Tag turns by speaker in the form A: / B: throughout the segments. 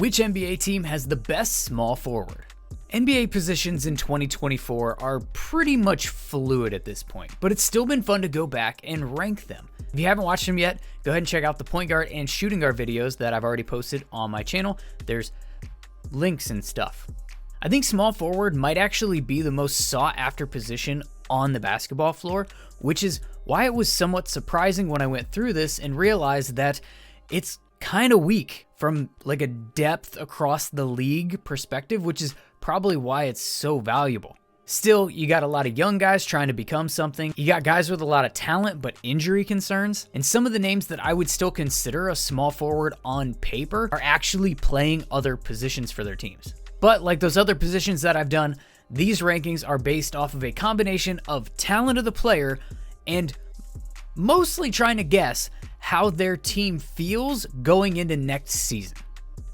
A: Which NBA team has the best small forward? NBA positions in 2024 are pretty much fluid at this point, but it's still been fun to go back and rank them. If you haven't watched them yet, go ahead and check out the point guard and shooting guard videos that I've already posted on my channel. There's links and stuff. I think small forward might actually be the most sought after position on the basketball floor, which is why it was somewhat surprising when I went through this and realized that it's kind of weak from like a depth across the league perspective, which is probably why it's so valuable. Still, you got a lot of young guys trying to become something. You got guys with a lot of talent, but injury concerns. And some of the names that I would still consider a small forward on paper are actually playing other positions for their teams. But like those other positions that I've done, these rankings are based off of a combination of talent of the player and mostly trying to guess how their team feels going into next season.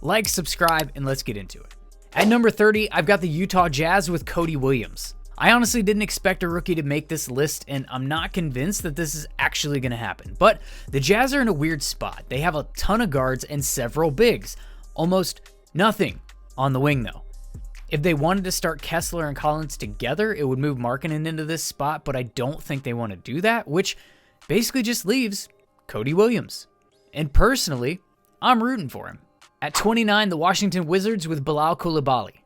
A: Like, subscribe, and let's get into it. At number 30, I've got the Utah Jazz with Cody Williams. I honestly didn't expect a rookie to make this list, and I'm not convinced that this is actually going to happen. But the Jazz are in a weird spot. They have a ton of guards and several bigs. Almost nothing on the wing, though. If they wanted to start Kessler and Collins together, it would move Markkanen into this spot, but I don't think they want to do that, which basically just leaves Cody Williams. And personally, I'm rooting for him. At 29, the Washington Wizards with Bilal Coulibaly.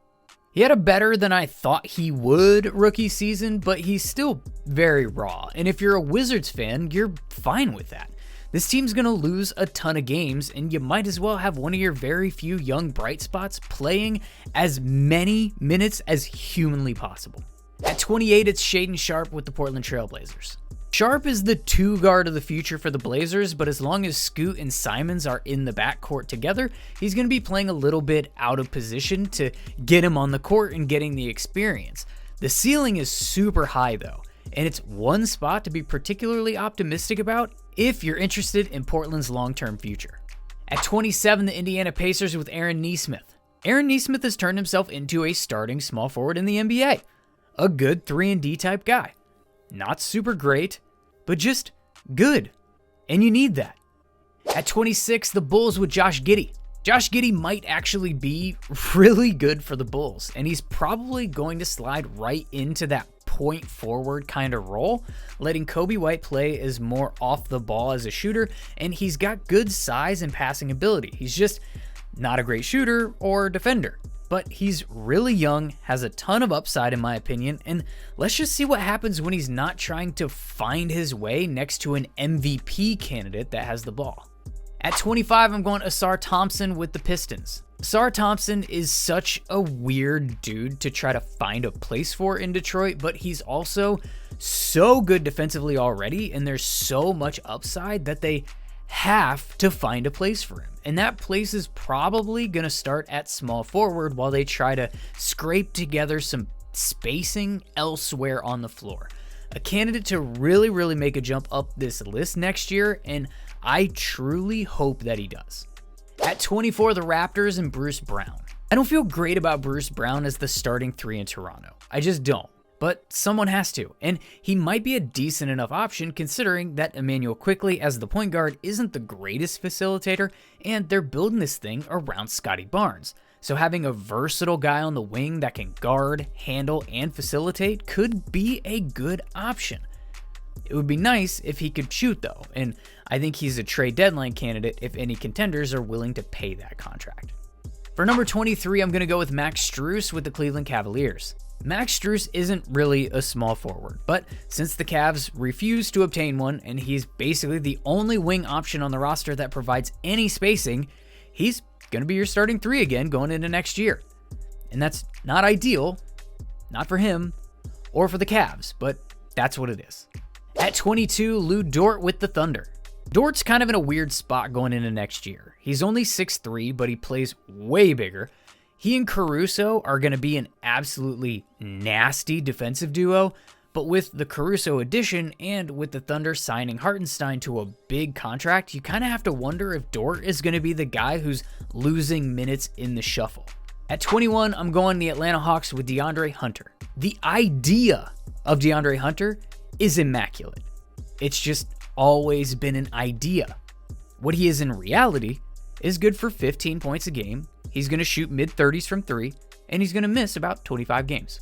A: He had a better than I thought he would rookie season, but he's still very raw. And if you're a Wizards fan, you're fine with that. This team's going to lose a ton of games, and you might as well have one of your very few young bright spots playing as many minutes as humanly possible. At 28, it's Shaedon Sharpe with the Portland Trail Blazers. Sharpe is the two guard of the future for the Blazers, but as long as Scoot and Simons are in the backcourt together, he's going to be playing a little bit out of position to get him on the court and getting the experience. The ceiling is super high though, and it's one spot to be particularly optimistic about if you're interested in Portland's long-term future. At 27, the Indiana Pacers with Aaron Nesmith. Aaron Nesmith has turned himself into a starting small forward in the NBA. A good 3-and-D type guy. Not super great, but just good. And you need that. At 26, the Bulls with Josh Giddey. Josh Giddey might actually be really good for the Bulls, and he's probably going to slide right into that point forward kind of role, letting Kobe White play as more off the ball as a shooter, and he's got good size and passing ability. He's just not a great shooter or defender. But he's really young, has a ton of upside in my opinion, and let's just see what happens when he's not trying to find his way next to an MVP candidate that has the ball. At 25, I'm going Ausar Thompson with the Pistons. Ausar Thompson is such a weird dude to try to find a place for in Detroit, but he's also so good defensively already, and there's so much upside that they have to find a place for him. And that place is probably going to start at small forward while they try to scrape together some spacing elsewhere on the floor. A candidate to really make a jump up this list next year, and I truly hope that he does. At 24, the Raptors and Bruce Brown. I don't feel great about Bruce Brown as the starting 3 in Toronto. I just don't. But someone has to, and he might be a decent enough option considering that Emmanuel Quickley as the point guard isn't the greatest facilitator, and they're building this thing around Scotty Barnes. So having a versatile guy on the wing that can guard, handle, and facilitate could be a good option. It would be nice if he could shoot though, and I think he's a trade deadline candidate if any contenders are willing to pay that contract. For number 23, I'm going to go with Max Strus with the Cleveland Cavaliers. Max Strus isn't really a small forward, but since the Cavs refuse to obtain one and he's basically the only wing option on the roster that provides any spacing, he's going to be your starting 3 again going into next year. And that's not ideal, not for him or for the Cavs, but that's what it is. At 22, Lou Dort with the Thunder. Dort's kind of in a weird spot going into next year. He's only 6'3", but he plays way bigger. He and Caruso are going to be an absolutely nasty defensive duo, but with the Caruso addition and with the Thunder signing Hartenstein to a big contract, you kind of have to wonder if Dort is going to be the guy who's losing minutes in the shuffle. At 21, I'm going the Atlanta Hawks with DeAndre Hunter. The idea of DeAndre Hunter is immaculate. It's just always been an idea. What he is in reality is good for 15 points a game, he's going to shoot mid-30s from 3, and he's going to miss about 25 games.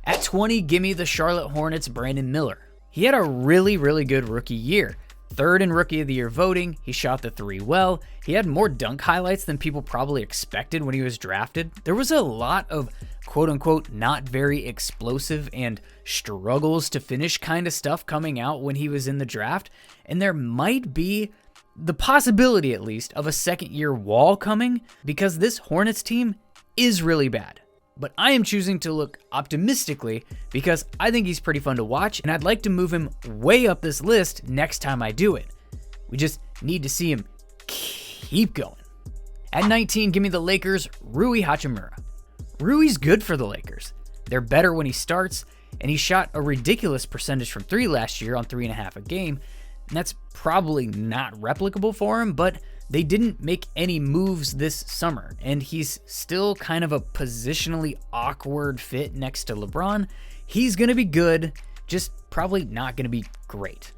A: At 20, give me the Charlotte Hornets' Brandon Miller. He had a really good rookie year. 3rd in Rookie of the Year voting, he shot the 3 well, he had more dunk highlights than people probably expected when he was drafted. There was a lot of quote-unquote not very explosive and struggles to finish kind of stuff coming out when he was in the draft, and there might be the possibility, at least, of a second-year wall coming because this Hornets team is really bad. But I am choosing to look optimistically because I think he's pretty fun to watch, and I'd like to move him way up this list next time I do it. We just need to see him keep going. At 19, give me the Lakers' Rui Hachimura. Rui's good for the Lakers. They're better when he starts, and he shot a ridiculous percentage from 3 last year on 3.5 a game, and that's probably not replicable for him, but they didn't make any moves this summer, and he's still kind of a positionally awkward fit next to LeBron. He's going to be good, just probably not going to be great.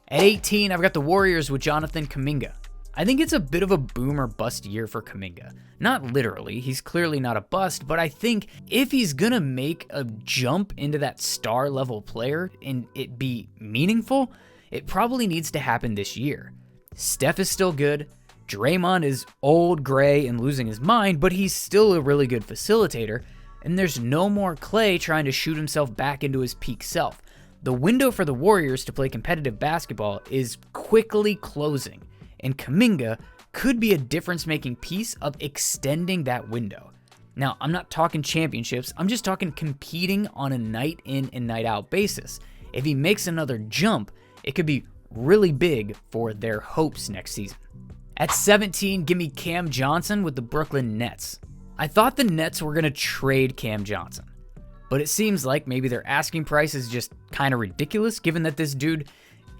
A: At 18, I've got the Warriors with Jonathan Kuminga. I think it's a bit of a boom or bust year for Kuminga. Not literally, he's clearly not a bust, but I think if he's going to make a jump into that star level player and it be meaningful, it probably needs to happen this year. Steph is still good. Draymond is old, gray, and losing his mind, but he's still a really good facilitator, and there's no more Klay trying to shoot himself back into his peak self. The window for the Warriors to play competitive basketball is quickly closing, and Kuminga could be a difference-making piece of extending that window. Now, I'm not talking championships, I'm just talking competing on a night in and night out basis. If he makes another jump, it could be really big for their hopes next season. At 17, give me Cam Johnson with the Brooklyn Nets. I thought the Nets were going to trade Cam Johnson, but it seems like maybe their asking price is just kind of ridiculous given that this dude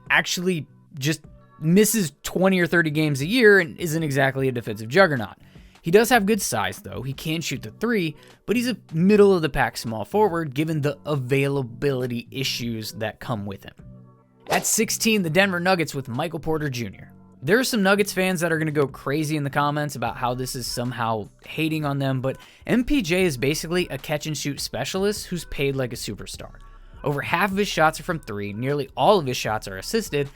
A: actually just misses 20 or 30 games a year and isn't exactly a defensive juggernaut. He does have good size though, he can shoot the 3, but he's a middle of the pack small forward given the availability issues that come with him. At 16, the Denver Nuggets with Michael Porter Jr. There are some Nuggets fans that are going to go crazy in the comments about how this is somehow hating on them, but MPJ is basically a catch-and-shoot specialist who's paid like a superstar. Over half of his shots are from 3, nearly all of his shots are assisted,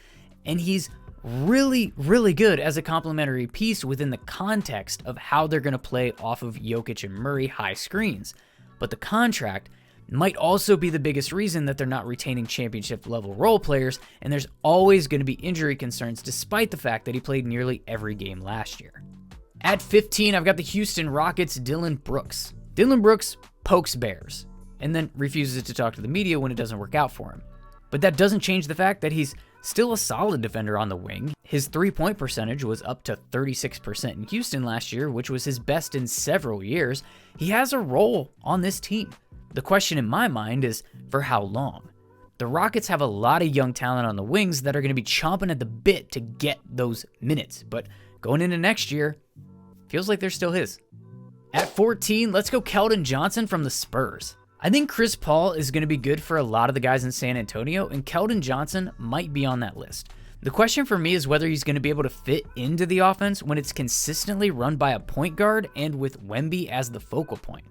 A: and he's really good as a complementary piece within the context of how they're going to play off of Jokic and Murray high screens. But the contract might also be the biggest reason that they're not retaining championship level role players, and there's always going to be injury concerns despite the fact that he played nearly every game last year. At 15, I've got the Houston Rockets' Dillon Brooks. Dillon Brooks pokes bears and then refuses to talk to the media when it doesn't work out for him. But that doesn't change the fact that he's still a solid defender on the wing. His 3-point percentage was up to 36% in Houston last year, which was his best in several years. He has a role on this team. The question in my mind is, for how long? The Rockets have a lot of young talent on the wings that are going to be chomping at the bit to get those minutes, but going into next year, feels like they're still his. At 14, let's go Keldon Johnson from the Spurs. I think Chris Paul is going to be good for a lot of the guys in San Antonio, and Keldon Johnson might be on that list. The question for me is whether he's going to be able to fit into the offense when it's consistently run by a point guard and with Wemby as the focal point.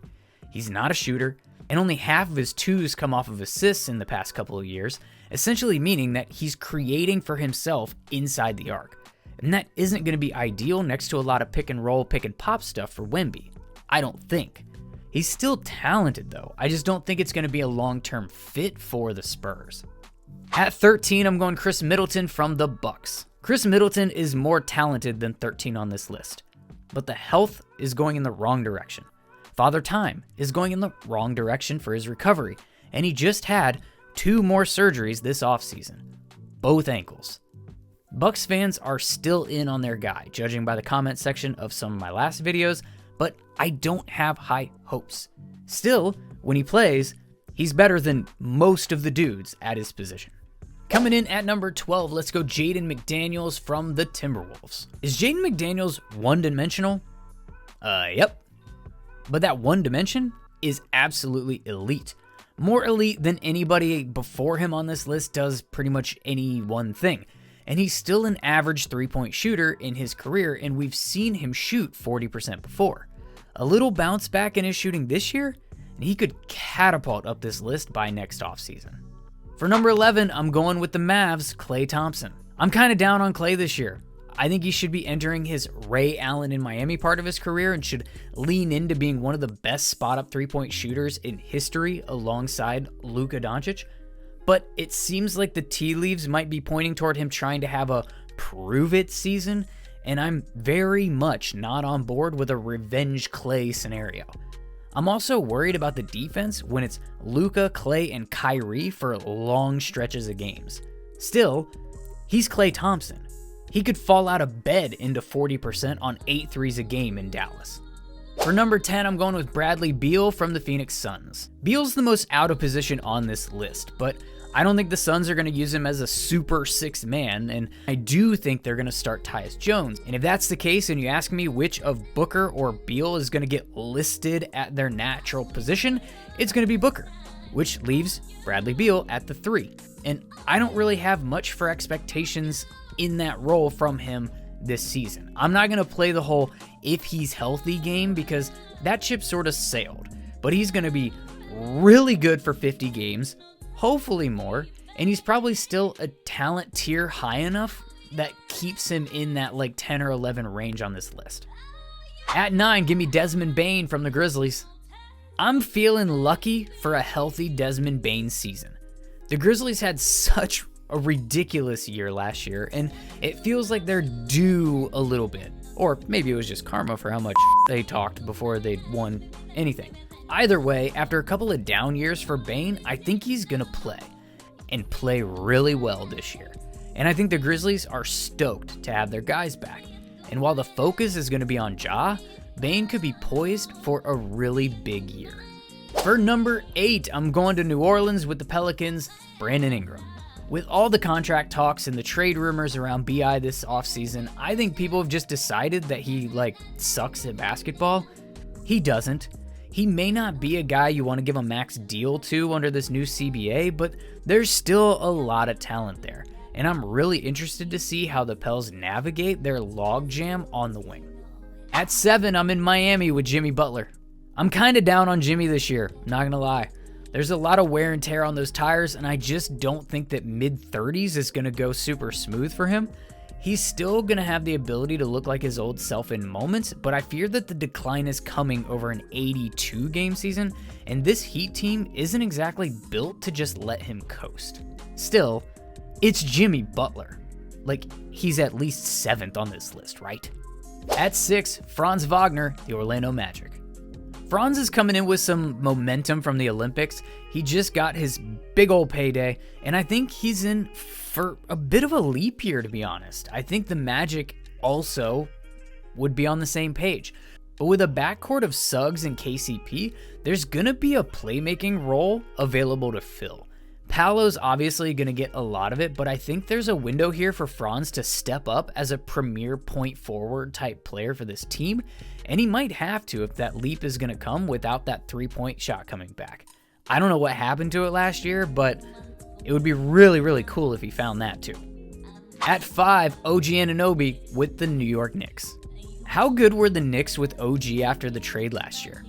A: He's not a shooter, and only half of his 2s come off of assists in the past couple of years, essentially meaning that he's creating for himself inside the arc. And that isn't going to be ideal next to a lot of pick and roll, pick and pop stuff for Wemby. I don't think. He's still talented though. I just don't think it's going to be a long-term fit for the Spurs. At 13, I'm going Chris Middleton from the Bucks. Chris Middleton is more talented than 13 on this list, but the health is going in the wrong direction. Father Time is going in the wrong direction for his recovery, and he just had 2 more surgeries this offseason, both ankles. Bucks fans are still in on their guy, judging by the comment section of some of my last videos, but I don't have high hopes. Still, when he plays, he's better than most of the dudes at his position. Coming in at number 12, let's go Jaden McDaniels from the Timberwolves. Is Jaden McDaniels one-dimensional? Yep. But that one dimension is absolutely elite. More elite than anybody before him on this list does pretty much any one thing. And he's still an average 3-point shooter in his career, and we've seen him shoot 40% before. a little bounce back in his shooting this year, and he could catapult up this list by next offseason. For number 11, I'm going with the Mavs, Klay Thompson. I'm kind of down on Klay this year. I think he should be entering his Ray Allen in Miami part of his career and should lean into being one of the best spot-up three-point shooters in history alongside Luka Doncic. But it seems like the tea leaves might be pointing toward him trying to have a prove-it season, and I'm very much not on board with a revenge Klay scenario. I'm also worried about the defense when it's Luka, Klay, and Kyrie for long stretches of games. Still, he's Klay Thompson. He could fall out of bed into 40% on 8 threes a game in Dallas. For number 10, I'm going with Bradley Beal from the Phoenix Suns. Beal's the most out of position on this list, but I don't think the Suns are going to use him as a super sixth man, and I do think they're going to start Tyus Jones. And if that's the case, and you ask me which of Booker or Beal is going to get listed at their natural position, it's going to be Booker, which leaves Bradley Beal at the 3. And I don't really have much for expectations in that role from him this season. I'm not going to play the whole if he's healthy game because that ship sort of sailed, but he's going to be really good for 50 games, hopefully more, and he's probably still a talent tier high enough that keeps him in that like 10 or 11 range on this list. At 9, give me Desmond Bane from the Grizzlies. I'm feeling lucky for a healthy Desmond Bane season. The Grizzlies had such a ridiculous year last year, and it feels like they're due a little bit. Or maybe it was just karma for how much they talked before they'd won anything. Either way, after a couple of down years for Bane, I think he's going to play, and play really well this year. And I think the Grizzlies are stoked to have their guys back. And while the focus is going to be on Ja, Bane could be poised for a really big year. For number 8, I'm going to New Orleans with the Pelicans, Brandon Ingram. With all the contract talks and the trade rumors around BI this offseason, I think people have just decided that he, sucks at basketball. He doesn't. He may not be a guy you want to give a max deal to under this new CBA, but there's still a lot of talent there. And I'm really interested to see how the Pels navigate their logjam on the wing. At 7, I'm in Miami with Jimmy Butler. I'm kind of down on Jimmy this year, not gonna lie. There's a lot of wear and tear on those tires, and I just don't think that mid-30s is going to go super smooth for him. He's still going to have the ability to look like his old self in moments, but I fear that the decline is coming over an 82-game season, and this Heat team isn't exactly built to just let him coast. Still, it's Jimmy Butler. He's at least 7th on this list, right? At 6, Franz Wagner, the Orlando Magic. Franz is coming in with some momentum from the Olympics. He just got his big old payday, and I think he's in for a bit of a leap year, to be honest. I think the Magic also would be on the same page. But with a backcourt of Suggs and KCP, there's going to be a playmaking role available to fill. Paolo's obviously going to get a lot of it, but I think there's a window here for Franz to step up as a premier point forward type player for this team, and he might have to if that leap is going to come without that three-point shot coming back. I don't know what happened to it last year, but it would be really, really cool if he found that too. At 5, OG Anunoby with the New York Knicks. How good were the Knicks with OG after the trade last year?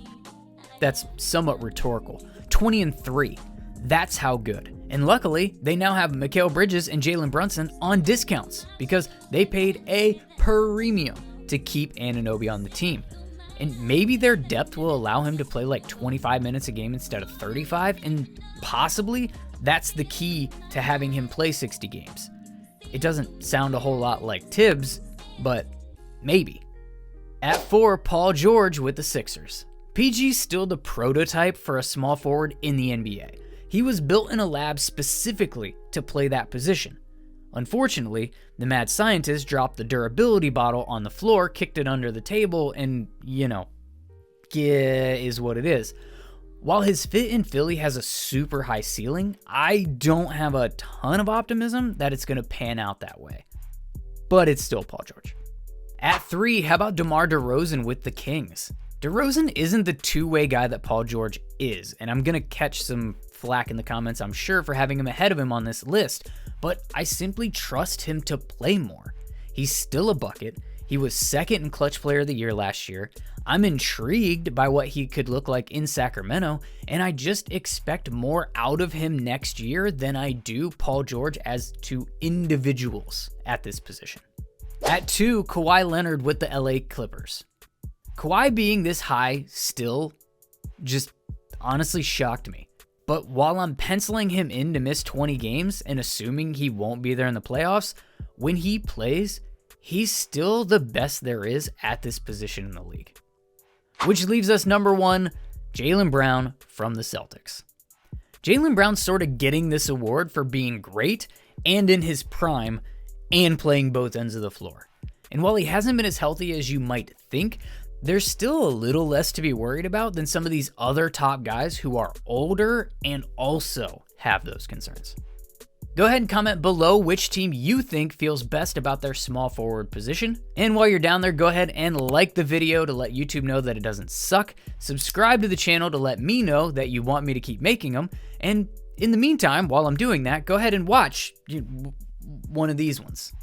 A: That's somewhat rhetorical. 20-3. That's how good. And luckily, they now have Mikal Bridges and Jalen Brunson on discounts because they paid a premium to keep Anunoby on the team. And maybe their depth will allow him to play 25 minutes a game instead of 35, and possibly that's the key to having him play 60 games. It doesn't sound a whole lot like Tibbs, but maybe. At 4, Paul George with the Sixers. PG's still the prototype for a small forward in the NBA. He was built in a lab specifically to play that position. Unfortunately, the mad scientist dropped the durability bottle on the floor, kicked it under the table, and, is what it is. While his fit in Philly has a super high ceiling, I don't have a ton of optimism that it's going to pan out that way. But it's still Paul George. At 3, how about DeMar DeRozan with the Kings? DeRozan isn't the two-way guy that Paul George is, and I'm going to catch some flack in the comments, I'm sure, for having him ahead of him on this list, but I simply trust him to play more. He's still a bucket. He was second in Clutch Player of the Year last year. I'm intrigued by what he could look like in Sacramento, and I just expect more out of him next year than I do Paul George as to individuals at this position. At 2, Kawhi Leonard with the LA Clippers. Kawhi being this high still just honestly shocked me. But while I'm penciling him in to miss 20 games and assuming he won't be there in the playoffs, when he plays, he's still the best there is at this position in the league. Which leaves us number 1, Jaylen Brown from the Celtics. Jaylen Brown's sort of getting this award for being great and in his prime and playing both ends of the floor. And while he hasn't been as healthy as you might think, there's still a little less to be worried about than some of these other top guys who are older and also have those concerns. Go ahead and comment below which team you think feels best about their small forward position. And while you're down there, go ahead and like the video to let YouTube know that it doesn't suck. Subscribe to the channel to let me know that you want me to keep making them. And in the meantime, while I'm doing that, go ahead and watch one of these ones.